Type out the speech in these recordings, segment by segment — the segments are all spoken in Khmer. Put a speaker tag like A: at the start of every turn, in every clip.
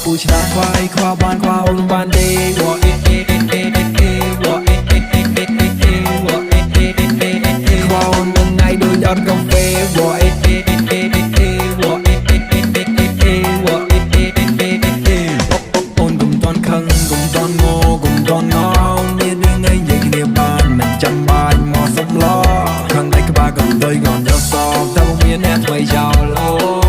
A: ពូឆ្លាតខ្វាយខ្វះបានខ្វះអូនបានទេវ៉ាអេអេអេអេអេវ៉ាអេអេអេអេអេវ៉ាអេអេអេអេខ្វះអូននឹងថ្ងៃដូចអត់កាហ្វេវ៉ាអេអេអេអេអេវ៉ាអេអេអេអេអេវ៉ាអេអេអេអេអេអូនកុំតន់ខឹងកុំតន់ងកុំតន់ងមានរឿងអីនិយាយគ្នាបានមិនចាំបាច់មកសុំឡខឹងតែក្បាលកុំដុយកនយកសោតែពុំមានអ្នកថ្មីចោលអូ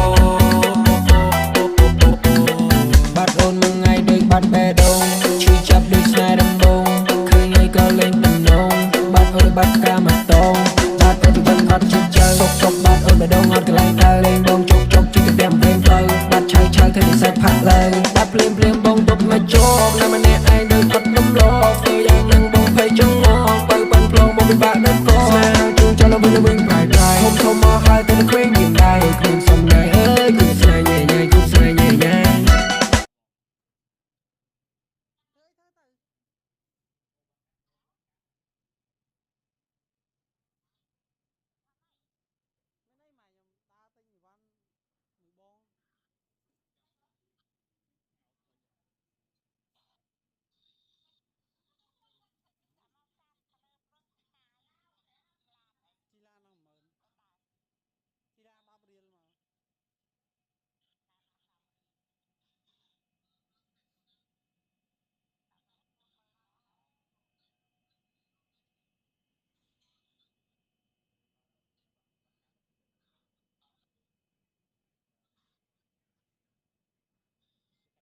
A: បាត់អូនមួយថ្ងៃដូចបាត់បេះដូងឈឺចាប់ដូចស្នេហ៍ដំបងឃើញអីក៏លេងទំនងបាត់អូនបាត់កាមកតងបាត់អូនបាត់អត់ជិះចៅសុកបាត់អូនបេះដូងអត់កន្លែងដើរលេងបងជុកជុកជិះទៅតាមព្រេងទៅបាត់ឆៅឆៅធ្វើនិស្ស័យផាក់លើបាត់ភ្លាមបងទប់មកជប់នៅម្នាក់